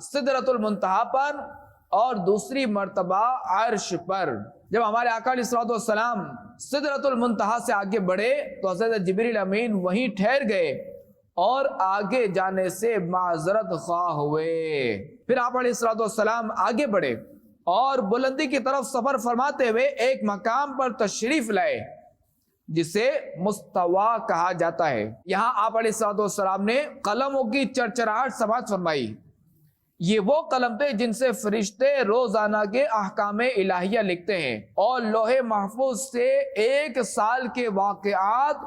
سدرۃ المنتہا پر اور دوسری مرتبہ عرش پر۔ جب ہمارے آقا علیہ الصلوۃ والسلام سدرۃ المنتہا سے آگے بڑھے تو حضرت جبریل امین وہیں ٹھہر گئے اور آگے جانے سے معذرت خواہ ہوئے۔ پھر آپ علیہ الصلوۃ والسلام آگے بڑھے اور بلندی کی طرف سفر فرماتے ہوئے ایک مقام پر تشریف لائے جسے مستوا کہا جاتا ہے۔ یہاں آپ علیہ الصلوۃ والسلام نے قلموں کی چرچراہٹ سماعت فرمائی۔ یہ وہ قلم تھے جن سے فرشتے روزانہ کے احکام الہیہ لکھتے ہیں اور لوح محفوظ سے 1 سال کے واقعات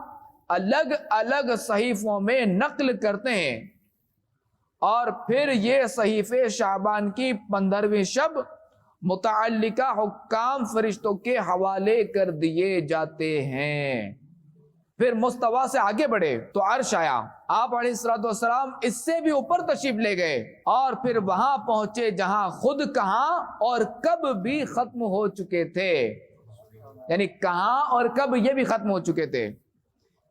الگ الگ صحیفوں میں نقل کرتے ہیں، اور پھر یہ صحیفے شعبان کی 15ویں شب متعلقہ حکام فرشتوں کے حوالے کر دیے جاتے ہیں۔ پھر مستوا سے آگے بڑھے تو عرش آیا، آپ علیہ الصلوۃ والسلام اس سے بھی اوپر تشریف لے گئے اور پھر وہاں پہنچے جہاں خود کہاں اور کب بھی ختم ہو چکے تھے، یعنی کہاں اور کب یہ بھی ختم ہو چکے تھے،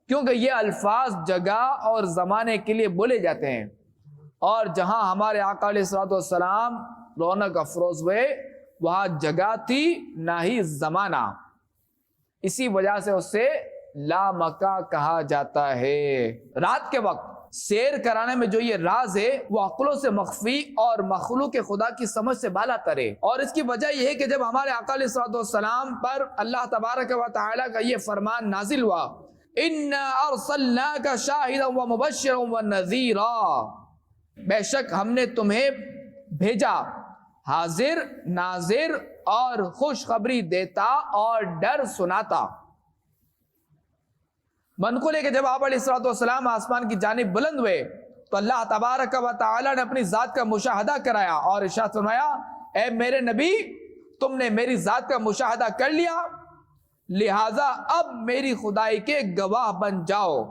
کیونکہ یہ الفاظ جگہ اور زمانے کے لیے بولے جاتے ہیں، اور جہاں ہمارے آقا علیہ الصلوۃ والسلام رونق افروز ہوئے وہاں جگہ تھی نہ ہی زمانہ، اسی وجہ سے اسے لامکہ کہا جاتا ہے۔ رات کے وقت سیر کرانے میں جو یہ راز ہے وہ عقلوں سے مخفی اور مخلوق خدا کی سمجھ سے بالا تر ہے، اور اس کی وجہ یہ ہے کہ جب ہمارے آقا علیہ الصلوۃ والسلام پر اللہ تبارک و تعالی کا یہ فرمان نازل ہوا اِنَّا أَرْسَلْنَاكَ شَاهِدًا وَمُبَشِّرًا وَنَذِيرًا، بے شک ہم نے تمہیں بھیجا حاضر ناظر اور خوشخبری دیتا اور ڈر سناتا۔ منقول ہے کہ جب آپ علیہ الصلوۃ والسلام آسمان کی جانب بلند ہوئے تو اللہ تبارک و تعالی نے اپنی ذات کا مشاہدہ کرایا اور ارشاد فرمایا اے میرے نبی تم نے میری ذات کا مشاہدہ کر لیا، لہٰذا اب میری خدائی کے گواہ بن جاؤ۔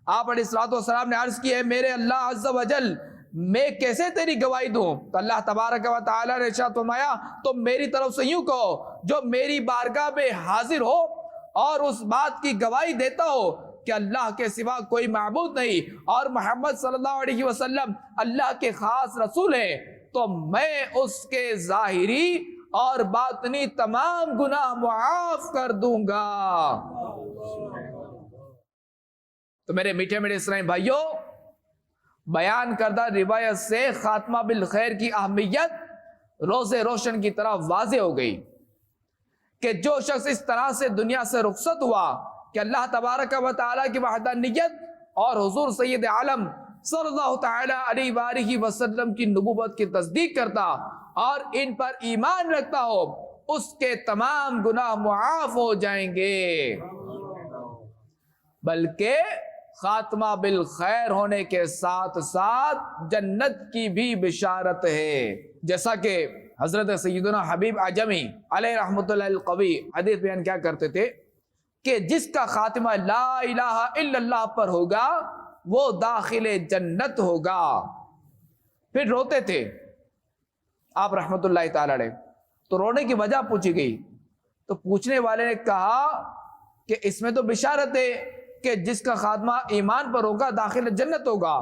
آپ علیہ الصلوۃ والسلام نے عرض کی ہے میرے اللہ عز و جل میں کیسے تیری گواہی دوں؟ تو اللہ تبارک و تعالی نے ارشاد فرمایا تم میری طرف سے یوں کہو جو میری بارگاہ میں حاضر ہو اور اس بات کی گواہی دیتا ہو کہ اللہ کے سوا کوئی معبود نہیں اور محمد صلی اللہ علیہ وسلم اللہ کے خاص رسول ہیں، تو میں اس کے ظاہری اور باطنی تمام گناہ معاف کر دوں گا۔ تو میرے میٹھے میٹھے اسلامی بھائیوں، بیان کردہ روایت سے خاتمہ بالخیر کی اہمیت روز روشن کی طرح واضح ہو گئی کہ جو شخص اس طرح سے دنیا سے رخصت ہوا کہ اللہ تبارک و تعالیٰ کی وحدانیت اور حضور سید عالم صلی اللہ تعالی علیہ وآلہ وسلم کی نبوت کی تصدیق کرتا اور ان پر ایمان رکھتا ہو، اس کے تمام گناہ معاف ہو جائیں گے، بلکہ خاتمہ بالخیر ہونے کے ساتھ ساتھ جنت کی بھی بشارت ہے، جیسا کہ حضرت سیدنا حبیب اعجمی علیہ رحمت اللہ القوی حدیث بیان کیا کرتے تھے کہ جس کا خاتمہ لا الہ الا اللہ پر ہوگا وہ داخل جنت ہوگا۔ پھر روتے تھے آپ رحمت اللہ تعالی علیہ، تو رونے کی وجہ پوچھی گئی، تو پوچھنے والے نے کہا کہ اس میں تو بشارت ہے کہ جس کا خاتمہ ایمان پر ہوگا داخل جنت ہوگا،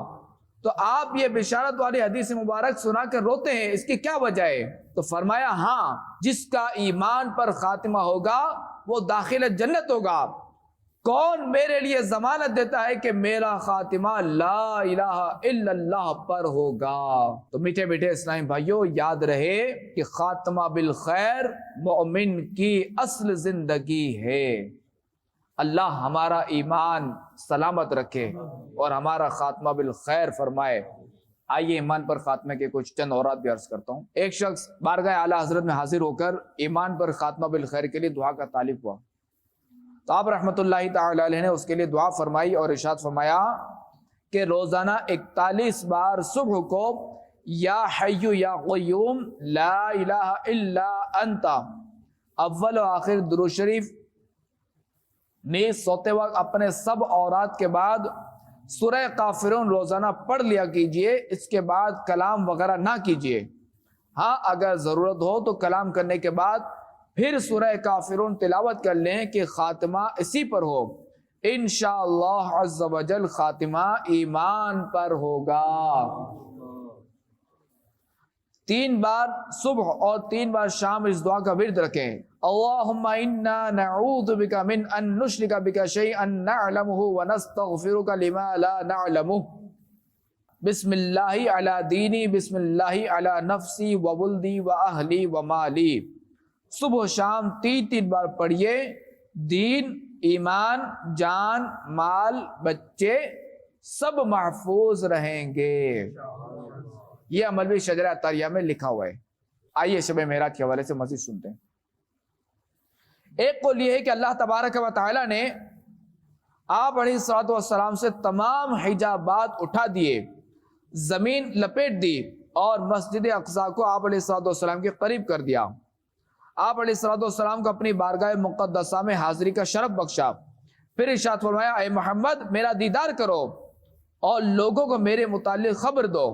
تو آپ یہ بشارت والی حدیث مبارک سنا کر روتے ہیں، اس کی کیا وجہ ہے؟ تو فرمایا ہاں، جس کا ایمان پر خاتمہ ہوگا وہ داخل جنت ہوگا۔ کون میرے لیے ضمانت دیتا ہے کہ میرا خاتمہ لا الہ الا اللہ پر ہوگا؟ تو میٹھے میٹھے اسلامی بھائیوں، یاد رہے کہ خاتمہ بالخیر مومن کی اصل زندگی ہے۔ اللہ ہمارا ایمان سلامت رکھے اور ہمارا خاتمہ بالخیر فرمائے۔ آئیے ایمان پر خاتمے کے کچھ چند اورات بھی عرض کرتا ہوں۔ ایک شخص بارگاہ اعلیٰ حضرت میں حاضر ہو کر ایمان پر خاتمہ بالخیر کے لیے دعا کا طالب ہوا، تو آپ رحمت اللہ تعالی علیہ نے اس کے لیے دعا فرمائی اور ارشاد فرمایا کہ روزانہ 41 بار صبح کو یا حی یا قیوم لا الہ الا انت اول و آخر درود شریف نیز سوتے وقت اپنے سب اورات کے بعد سورہ کافرون روزانہ پڑھ لیا کیجئے، اس کے بعد کلام وغیرہ نہ کیجئے۔ ہاں اگر ضرورت ہو تو کلام کرنے کے بعد پھر سورہ کافرون تلاوت کر لیں کہ خاتمہ اسی پر ہو، انشاءاللہ عز و جل خاتمہ ایمان پر ہوگا۔ 3 بار صبح اور 3 بار شام اس دعا کا ورد رکھیں۔ اللہم انا نعوذ بک من ان نشرک بک شیئا نعلمہ ونستغفرک لما لا نعلمہ، بسم اللہ علی دینی، بسم اللہ علی نفسی وولدی واہلی ومالی۔ صبح و شام 3 بار پڑھیے، دین، ایمان، جان، مال، بچے سب محفوظ رہیں گے۔ یہ عمل بھی شجرہ عطاریہ میں لکھا ہوا ہے۔ آئیے شب معراج کے حوالے سے مزید سنتے ہیں۔ ایک قول یہ ہے کہ اللہ تبارک و تعالی نے آپ علیہ الصلوۃ والسلام سے تمام حجابات اٹھا دیے، زمین لپیٹ دی اور مسجد اقصی کو آپ علیہ الصلوۃ والسلام کے قریب کر دیا۔ آپ علیہ الصلوۃ والسلام کو اپنی بارگاہ مقدسہ میں حاضری کا شرف بخشا، پھر ارشاد فرمایا اے محمد میرا دیدار کرو اور لوگوں کو میرے متعلق خبر دو۔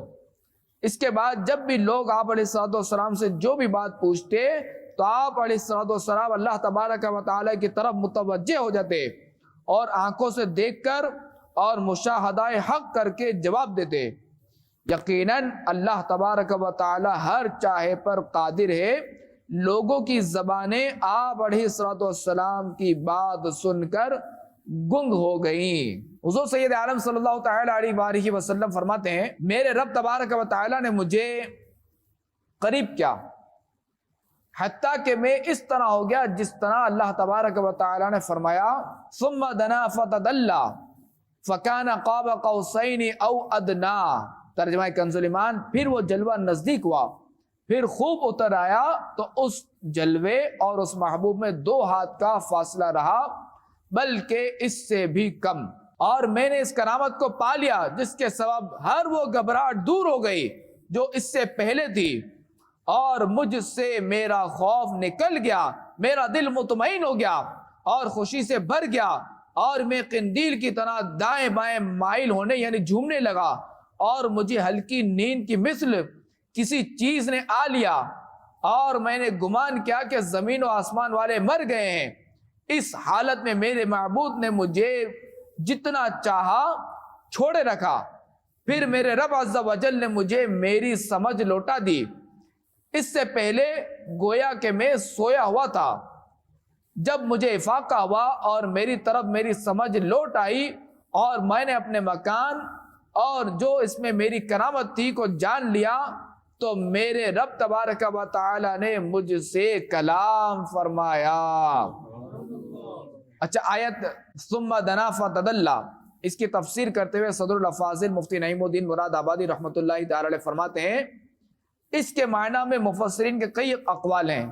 اس کے بعد جب بھی لوگ آپ علیہ الصلوۃ والسلام سے جو بھی بات پوچھتے تو آپ علیہ الصلوۃ والسلام اللہ تبارک و تعالی کی طرف متوجہ ہو جاتے اور آنکھوں سے دیکھ کر اور مشاہدہ حق کر کے جواب دیتے۔ یقیناً اللہ تبارک و تعالی ہر چاہے پر قادر ہے۔ لوگوں کی زبانیں آپ علیہ الصلوۃ والسلام کی بات سن کر گنگ ہو گئیں۔ حضور سید عالم صلی اللہ تعالی علیہ وآلہ وسلم فرماتے ہیں میرے رب تبارک و تعالی نے مجھے قریب کیا حتیٰ کہ میں اس طرح ہو گیا جس طرح اللہ تبارک و تعالی نے فرمایا ثم دنا فتدلى فكان قاب قوسین او ادنا۔ ترجمہ کنز الایمان، پھر وہ جلوہ نزدیک ہوا، پھر خوب اتر آیا تو اس جلوے اور اس محبوب میں 2 ہاتھ کا فاصلہ رہا بلکہ اس سے بھی کم، اور میں نے اس کرامت کو پا لیا جس کے سبب ہر وہ گھبراہٹ دور ہو گئی جو اس سے پہلے تھی، اور مجھ سے میرا خوف نکل گیا، میرا دل مطمئن ہو گیا اور خوشی سے بھر گیا، اور میں قندیل کی طرح دائیں بائیں مائل ہونے یعنی جھومنے لگا، اور مجھے ہلکی نیند کی مثل کسی چیز نے آ لیا، اور میں نے گمان کیا کہ زمین و آسمان والے مر گئے ہیں۔ اس حالت میں میرے معبود نے مجھے جتنا چاہا چھوڑے رکھا، پھر میرے رب عز و جل نے مجھے میری سمجھ لوٹا دی۔ اس سے پہلے گویا کہ میں سویا ہوا تھا، جب مجھے افاقہ ہوا اور میری طرف میری سمجھ لوٹ آئی اور میں نے اپنے مکان اور جو اس میں میری کرامت تھی کو جان لیا، تو میرے رب تبارک و تعالی نے مجھ سے کلام فرمایا۔ اچھا آیت ثم دنا فتدلى، اس کی تفسیر کرتے ہوئے صدر الافاضل مفتی نعیم الدین مراد آبادی رحمۃ اللہ تعالی علیہ فرماتے ہیں اس کے معنی میں مفسرین کے کئی اقوال ہیں۔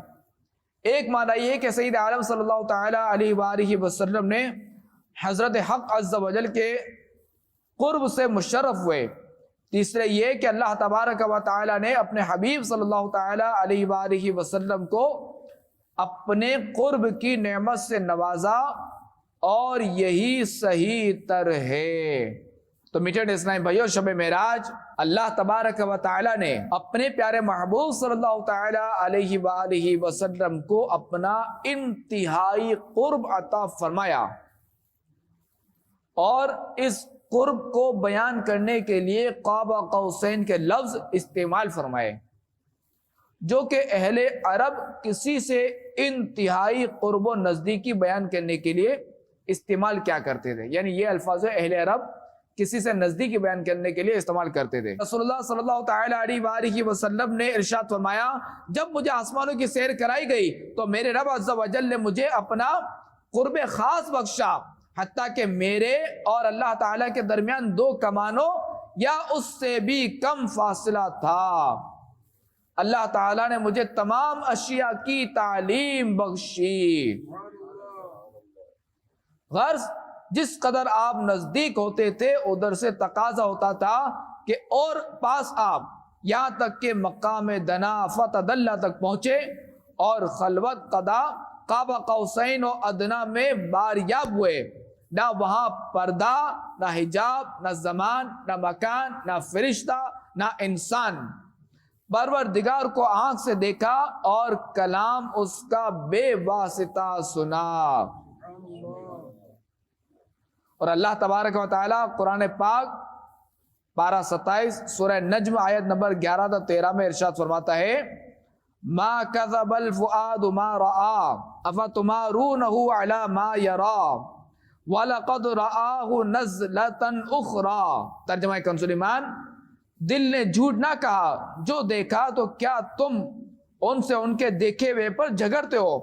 ایک معنی یہ کہ سید عالم صلی اللہ تعالی علیہ وآلہ وسلم نے حضرت حق عز و جل کے قرب سے مشرف ہوئے۔ تیسرے یہ کہ اللہ تبارک و تعالی نے اپنے حبیب صلی اللہ تعالی علیہ وآلہ وسلم کو اپنے قرب کی نعمت سے نوازا اور یہی صحیح تر ہے۔ تو میٹھے اسلام بھائیو، شب معراج اللہ تبارک و تعالی نے اپنے پیارے محبوب صلی اللہ تعالی علیہ وآلہ وسلم کو اپنا انتہائی قرب عطا فرمایا، اور اس قرب کو بیان کرنے کے لیے قاب قوسین کے لفظ استعمال فرمائے، جو کہ اہل عرب کسی سے انتہائی قرب و نزدیکی بیان کرنے کے لیے استعمال کیا کرتے تھے، یعنی یہ الفاظ اہل عرب کسی سے نزدیکی بیان کرنے کے لیے استعمال کرتے تھے۔ رسول اللہ صلی اللہ تعالی علیہ وآلہ وسلم نے ارشاد فرمایا، جب مجھے آسمانوں کی سیر کرائی گئی تو میرے رب عز و جل نے مجھے اپنا قرب خاص بخشا، حتیٰ کہ میرے اور اللہ تعالیٰ کے درمیان 2 کمانوں یا اس سے بھی کم فاصلہ تھا۔ اللہ تعالیٰ نے مجھے تمام اشیاء کی تعلیم بخشی۔ غرض جس قدر آپ نزدیک ہوتے تھے ادھر سے تقاضا ہوتا تھا کہ اور پاس آپ، یہاں تک کہ مقام دنا فتدلی تک پہنچے اور خلوت قضا قاب قوسین و ادنا میں باریاب ہوئے۔ نہ وہاں پردہ، نہ حجاب، نہ زمان، نہ مکان، نہ فرشتہ، نہ انسان۔ پروردگار کو آنکھ سے دیکھا اور کلام اس کا بے واسطہ سنا۔ اور اللہ تبارک و تعالی قرآن پاک پارہ 27 سورہ نجم آیت نمبر 11 تا 13 میں ارشاد فرماتا ہے، ما کذب الفؤاد ما رآ افتمارونہ علی ما یرا وَلَقَدْ رَآهُ نَزْلَةً أُخْرَى۔ ترجمہ کنز ایمان، دل نے جھوٹ نہ کہا، جو دیکھا تو کیا تم ان سے ان کے دیکھے ہوئے پر جھگڑتے ہو،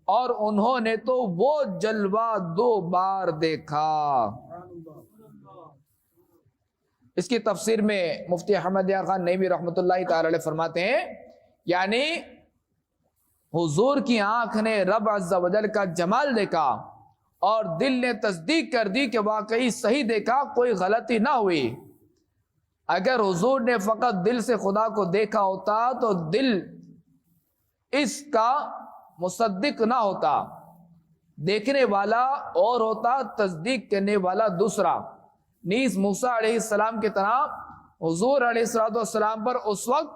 اور انہوں نے تو وہ جلوہ 2 بار دیکھا۔ اس کی تفسیر میں مفتی احمد یار خان نعیمی رحمۃ اللہ تعالی علیہ فرماتے ہیں، یعنی حضور کی آنکھ نے رب عز و جل کا جمال دیکھا اور دل نے تصدیق کر دی کہ واقعی صحیح دیکھا، کوئی غلطی نہ ہوئی۔ اگر حضور نے فقط دل سے خدا کو دیکھا ہوتا تو دل اس کا مصدق نہ ہوتا، دیکھنے والا اور ہوتا، تصدیق کرنے والا دوسرا۔ نیز موسیٰ علیہ السلام کی طرح حضور علیہ السلام پر اس وقت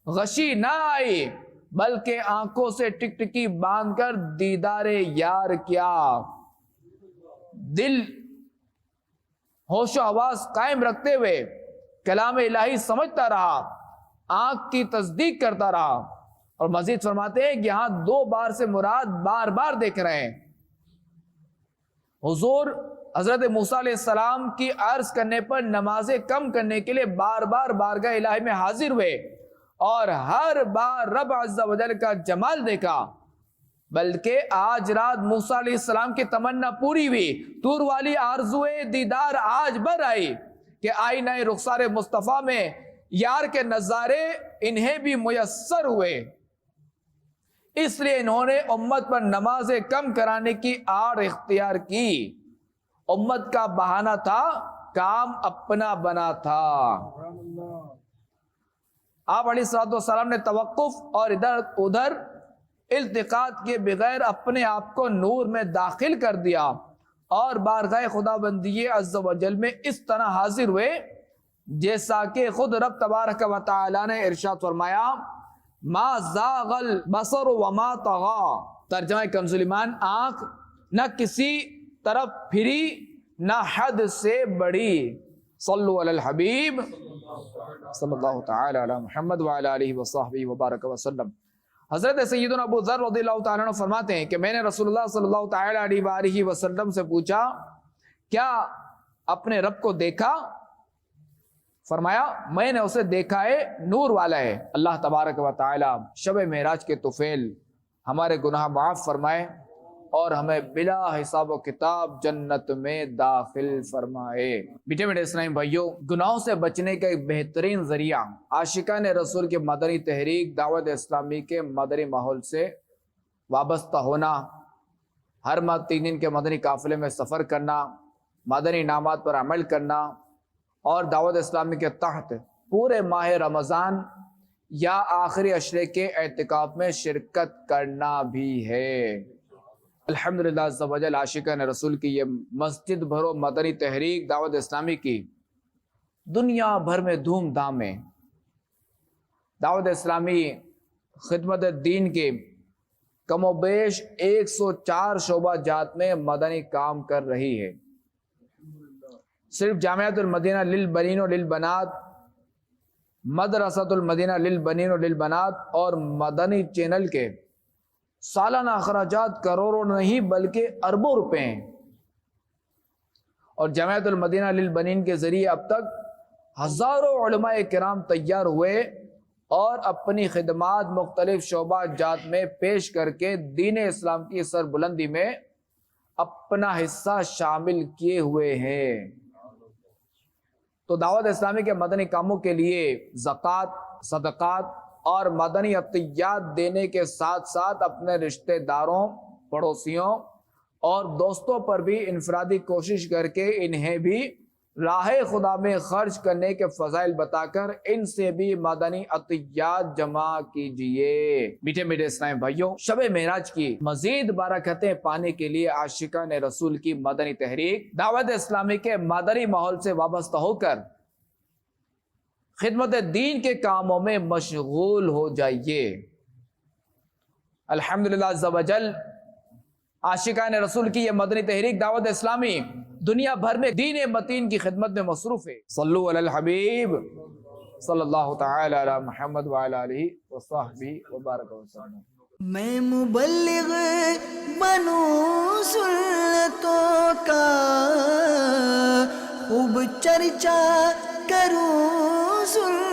غشی نہ آئی، بلکہ آنکھوں سے ٹکٹکی باندھ کر دیدار یار کیا۔ دل ہوش و حواس قائم رکھتے ہوئے کلام الہی سمجھتا رہا، آنکھ کی تصدیق کرتا رہا۔ اور مزید فرماتے ہیں کہ یہاں 2 بار سے مراد بار بار دیکھ رہے ہیں۔ حضور حضرت موسیٰ علیہ السلام کی عرض کرنے پر نمازیں کم کرنے کے لیے بار بار بارگاہ الہی میں حاضر ہوئے اور ہر بار رب عز و جل کا جمال دیکھا۔ بلکہ آج رات موسیٰ علیہ السلام کی تمنا پوری ہوئی، طور والی آرزوئے دیدار آج بر آئی کہ آئینہ رخسار مصطفیٰ میں یار کے نظارے انہیں بھی میسر ہوئے۔ اس لیے انہوں نے امت پر نمازیں کم کرانے کی آڑ اختیار کی۔ امت کا بہانہ تھا، کام اپنا بنا تھا۔ آپ علیہ السلام نے توقف اور ادھر ادھر التقاط کے بغیر اپنے آپ کو نور میں داخل کر دیا اور بارگاہ خدا بندی عز و جل میں اس طرح حاضر ہوئے جیسا کہ خود رب تبارک و تعالی نے ارشاد فرمایا، ما زاغ البصر وما طغى۔ ترجمہ کنز ایمان، آنکھ نہ کسی طرف پھری نہ حد سے بڑی۔ صلو علی الحبیب صلی اللہ تعالی علی محمد وعلی آلہ وصحبہ وبارک وسلم۔ حضرت سیدنا ابو ذر رضی اللہ تعالیٰ عنہ فرماتے ہیں کہ میں نے رسول اللہ صلی اللہ تعالی علیہ وآلہ وسلم سے پوچھا، کیا اپنے رب کو دیکھا؟ فرمایا، میں نے اسے دیکھا ہے، نور والا ہے۔ اللہ تبارک و تعالی شب معراج کے طفیل ہمارے گناہ معاف فرمائے اور ہمیں بلا حساب و کتاب جنت میں داخل فرمائے۔ میٹھے میٹھے اسلامی بھائیوں، گناہوں سے بچنے کا ایک بہترین ذریعہ عاشقان رسول کی مدنی تحریک دعوت اسلامی کے مدنی ماحول سے وابستہ ہونا، ہر ماہ 3 دن کے مدنی قافلے میں سفر کرنا، مدنی انعامات پر عمل کرنا، اور دعوت اسلامی کے تحت پورے ماہ رمضان یا آخری عشرے کے اعتکاف میں شرکت کرنا بھی ہے۔ الحمدللہ عز و جل عاشقان رسول کی یہ مسجد بھرو مدنی تحریک دعوت اسلامی کی دنیا بھر میں دھوم دھام ہے۔ دعوت اسلامی خدمت دین کے کم و بیش 104 شعبہ جات میں مدنی کام کر رہی ہے۔ صرف جامعۃ المدینہ للبنین و للبنات، مدرسۃ المدینہ للبنین و للبنات اور مدنی چینل کے سالانہ اخراجات کروڑوں نہیں بلکہ اربوں روپے ہیں، اور جامعۃ المدینہ للبنین کے ذریعے اب تک ہزاروں علماء کرام تیار ہوئے اور اپنی خدمات مختلف شعبہ جات میں پیش کر کے دین اسلام کی سربلندی میں اپنا حصہ شامل کیے ہوئے ہیں۔ تو دعوت اسلامی کے مدنی کاموں کے لیے زکوٰۃ، صدقات اور مدنی عطیات دینے کے ساتھ ساتھ اپنے رشتہ داروں، پڑوسیوں اور دوستوں پر بھی انفرادی کوشش کر کے انہیں بھی راہ خدا میں خرچ کرنے کے فضائل بتا کر ان سے بھی مدنی عطیات جمع کیجئے۔ میٹھے میٹھے اسلامی بھائیوں، شب معراج کی مزید برکتیں پانے کے لیے عاشقان رسول کی مدنی تحریک دعوت اسلامی کے مدنی ماحول سے وابستہ ہو کر خدمت دین کے کاموں میں مشغول ہو جائیے۔ الحمدللہ عز و جل عاشقان رسول کی یہ مدنی تحریک دعوت اسلامی دنیا بھر میں دین متین کی خدمت میں مصروف ہے۔ صلو علی الحبیب صلی اللہ تعالی علی محمد وعلی آلہ وصحبہ وبارک وسلم۔ میں مبلغ بنوں سنتوں کا، خوب چرچا کروں سنتوں